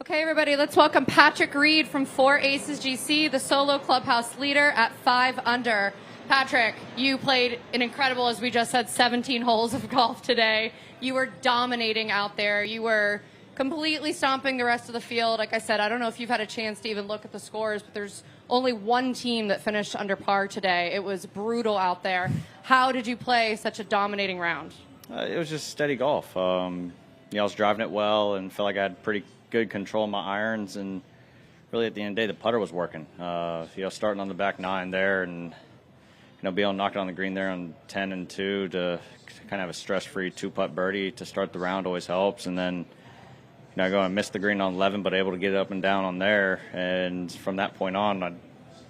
Okay, everybody, let's welcome Patrick Reed from 4Aces GC, the solo clubhouse leader at 5 under. Patrick, you played an incredible, as we just said, 17 holes of golf today. You were dominating out there. You were completely stomping the rest of the field. Like I said, I don't know if you've had a chance to even look at the scores, but there's only one team that finished under par today. It was brutal out there. How did you play such a dominating round? It was just steady golf. I was driving it well and felt like I had pretty good control of my irons, and really at the end of the day the putter was working. Starting on the back nine there and be able to knock it on the green there on 10 and 2 to kind of have a stress-free 2-putt birdie to start the round always helps. And then I go and miss the green on 11, but able to get it up and down on there. And from that point on, I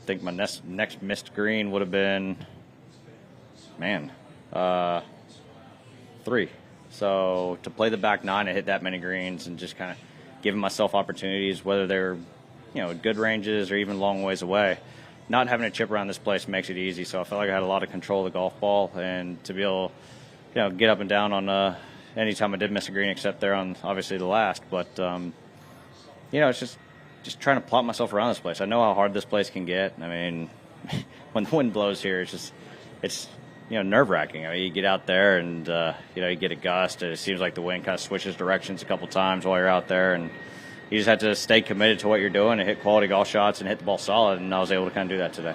think my next missed green would have been 3. So to play the back nine and hit that many greens and just kind of giving myself opportunities, whether they're good ranges or even long ways away. Not having a chip around this place makes it easy, so I felt like I had a lot of control of the golf ball, and to be able get up and down on any time I did miss a green, except there on obviously the last. But it's just trying to plot myself around this place. I know how hard this place can get. I mean, when the wind blows here, it's nerve-wracking. I mean, you get out there and you get a gust, and it seems like the wind kind of switches directions a couple times while you're out there, and you just have to stay committed to what you're doing and hit quality golf shots and hit the ball solid, and I was able to kind of do that today.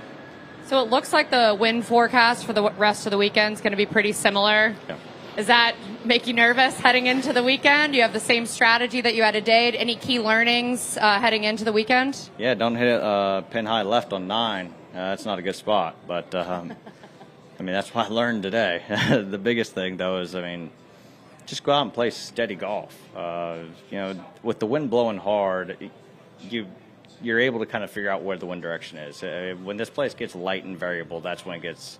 So it looks like the wind forecast for the rest of the weekend is going to be pretty similar. Yeah. Does that make you nervous heading into the weekend? You have the same strategy that you had today. Any key learnings heading into the weekend? Yeah, don't hit it pin high left on 9. That's not a good spot, but that's what I learned today. The biggest thing, though, is, just go out and play steady golf. With the wind blowing hard, you're able to kind of figure out where the wind direction is. When this place gets light and variable, that's when it gets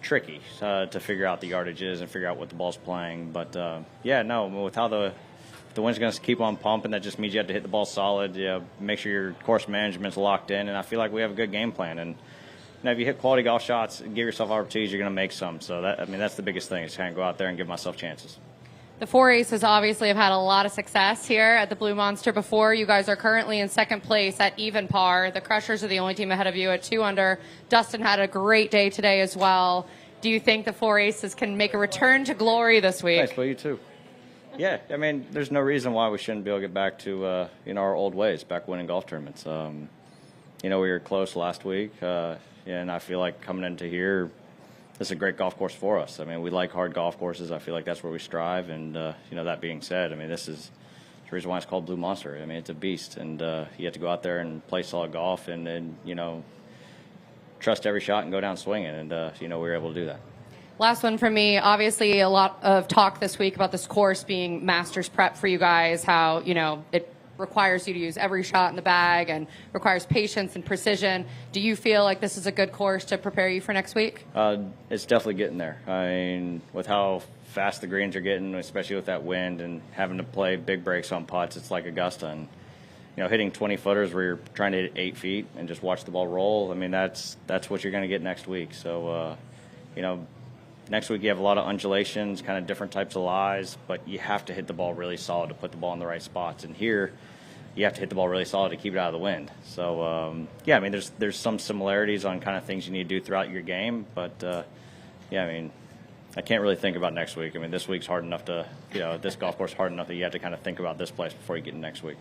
tricky to figure out the yardages and figure out what the ball's playing. But, with how the wind's going to keep on pumping, that just means you have to hit the ball solid, make sure your course management's locked in, and I feel like we have a good game plan. And if you hit quality golf shots, give yourself opportunities, you're going to make some. So that's the biggest thing, is kind of go out there and give myself chances. The 4Aces obviously have had a lot of success here at the Blue Monster before. You guys are currently in second place at even par. The Crushers are the only team ahead of you at 2 under. Dustin had a great day today as well. Do you think the 4Aces can make a return to glory this week? Nice, well, you too. Yeah, there's no reason why we shouldn't be able to get back to our old ways, back winning golf tournaments. We were close last week, and I feel like coming into here, this is a great golf course for us. We like hard golf courses. I feel like that's where we strive. And, that being said, this is the reason why it's called Blue Monster. It's a beast. And you have to go out there and play solid golf and trust every shot and go down swinging. And, we were able to do that. Last one from me. Obviously, a lot of talk this week about this course being Masters prep for you guys, how, it requires you to use every shot in the bag and requires patience and precision. Do you feel like this is a good course to prepare you for next week? It's definitely getting there. With how fast the greens are getting, especially with that wind and having to play big breaks on putts, it's like Augusta. And, hitting 20-footers where you're trying to hit 8 feet and just watch the ball roll, that's what you're going to get next week. So, next week you have a lot of undulations, kind of different types of lies, but you have to hit the ball really solid to put the ball in the right spots. And here, you have to hit the ball really solid to keep it out of the wind. So, there's some similarities on kind of things you need to do throughout your game. But, I can't really think about next week. This week's hard enough to, this golf course hard enough that you have to kind of think about this place before you get in next week.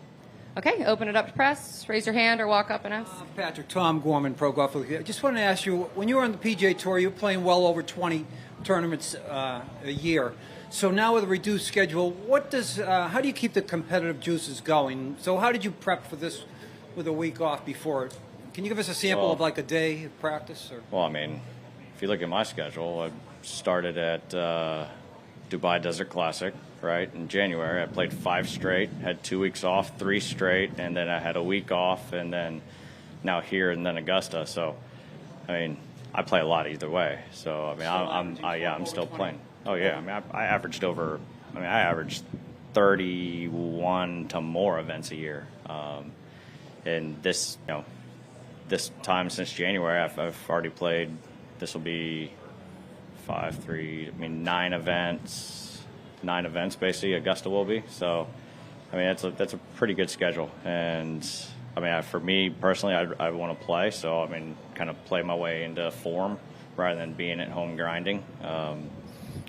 Okay, open it up to press. Raise your hand or walk up and ask. Patrick, Tom Gorman, Pro Golf League. I just wanted to ask you, when you were on the PGA Tour, you were playing well over 20 tournaments a year. So now with a reduced schedule, how do you keep the competitive juices going? So how did you prep for this with a week off before it? Can you give us a sample of like a day of practice? Or? Well, if you look at my schedule, I started at Dubai Desert Classic, right, in January. I played 5 straight, had 2 weeks off, 3 straight, and then I had a week off, and then now here and then Augusta. So, I play a lot either way. So, I'm still playing. Oh, yeah. I averaged 31 to more events a year. And this time since January, I've already played, this will be 9 events basically, Augusta will be. So, I mean, that's a pretty good schedule. And I mean, for me personally, I want to play. So I mean, kind of play my way into form rather than being at home grinding.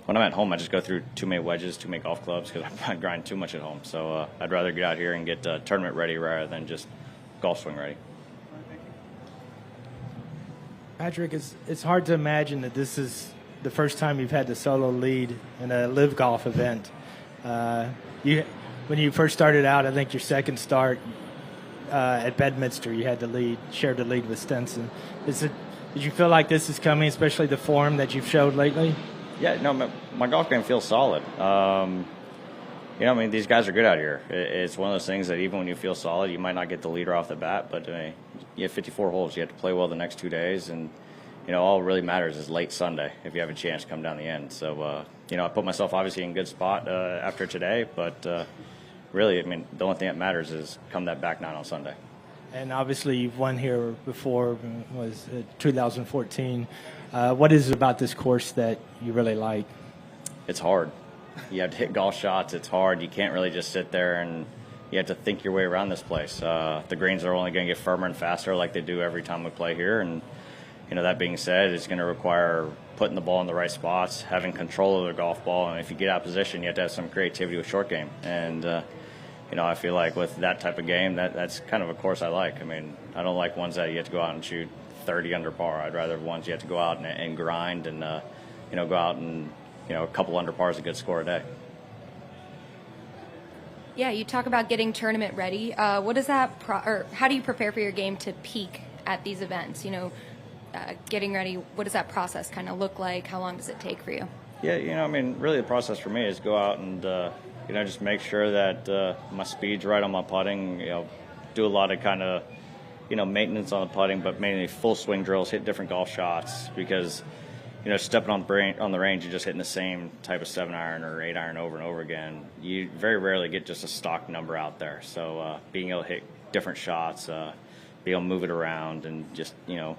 When I'm at home, I just go through too many wedges, too many golf clubs because I grind too much at home. So I'd rather get out here and get tournament ready rather than just golf swing ready. Patrick, it's hard to imagine that this is the first time you've had the solo lead in a LIV golf event. When you first started out, I think your second start at Bedminster, you had the lead, shared the lead with Stenson. Did you feel like this is coming, especially the form that you've showed lately? Yeah, no, my golf game feels solid. You know, I mean, these guys are good out here. It's one of those things that even when you feel solid, you might not get the leader off the bat, but you have 54 holes. You have to play well the next 2 days, and, you know, all really matters is late Sunday if you have a chance to come down the end. So, you know, I put myself obviously in a good spot after today, but really, I mean, the only thing that matters is come that back nine on Sunday. And obviously you've won here before, was 2014. What is it about this course that you really like? It's hard. You have to hit golf shots. It's hard. You can't really just sit there, and you have to think your way around this place. The greens are only going to get firmer and faster like they do every time we play here. And, you know, that being said, it's going to require putting the ball in the right spots, having control of the golf ball. And if you get out of position, you have to have some creativity with short game. And, you know, I feel like with that type of game, that's kind of a course I like. I mean, I don't like ones that you have to go out and shoot 30 under par. I'd rather ones you have to go out and grind and, you know, go out and, you know, a couple under par is a good score a day. Yeah, you talk about getting tournament ready. What is that, or how do you prepare for your game to peak at these events? You know, getting ready, what does that process kind of look like? How long does it take for you? Yeah, you know, I mean, really the process for me is go out and, you know, just make sure that my speed's right on my putting, you know, do a lot of kind of, you know, maintenance on the putting, but mainly full swing drills, hit different golf shots because, you know, stepping on the range, you're just hitting the same type of 7-iron or 8-iron over and over again. You very rarely get just a stock number out there. So being able to hit different shots, be able to move it around, and just, you know,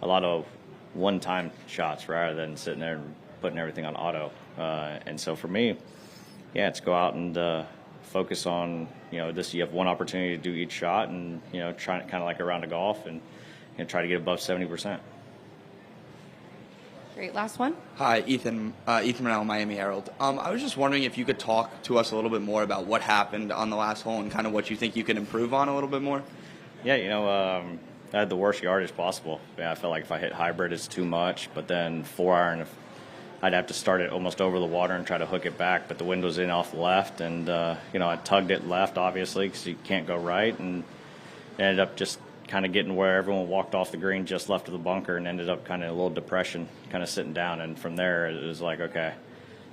a lot of one-time shots rather than sitting there and putting everything on auto. And so for me, yeah, it's go out and focus on, you know, this. You have one opportunity to do each shot, and, you know, try kind of like a round of golf, and, you know, try to get above 70%. Great. Last one. Hi, Ethan Manel, Miami Herald. I was just wondering if you could talk to us a little bit more about what happened on the last hole and kind of what you think you can improve on a little bit more. Yeah, you know, I had the worst yardage possible. Yeah, I felt like if I hit hybrid, it's too much. But then 4-iron, I'd have to start it almost over the water and try to hook it back. But the wind was in off the left, and you know, I tugged it left, obviously, because you can't go right, and ended up just kind of getting where everyone walked off the green just left of the bunker, and ended up kind of a little depression, kind of sitting down. And from there, it was like, okay,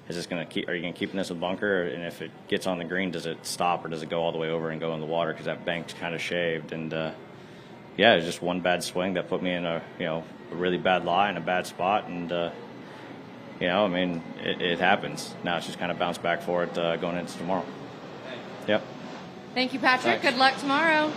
is this going to keep? Are you going to keep this in the bunker? And if it gets on the green, does it stop or does it go all the way over and go in the water? Because that bank's kind of shaved. And yeah, it was just one bad swing that put me in a really bad lie in a bad spot. And you know, I mean, it happens. Now it's just kind of bounce back for it going into tomorrow. Yep. Thank you, Patrick. Thanks. Good luck tomorrow.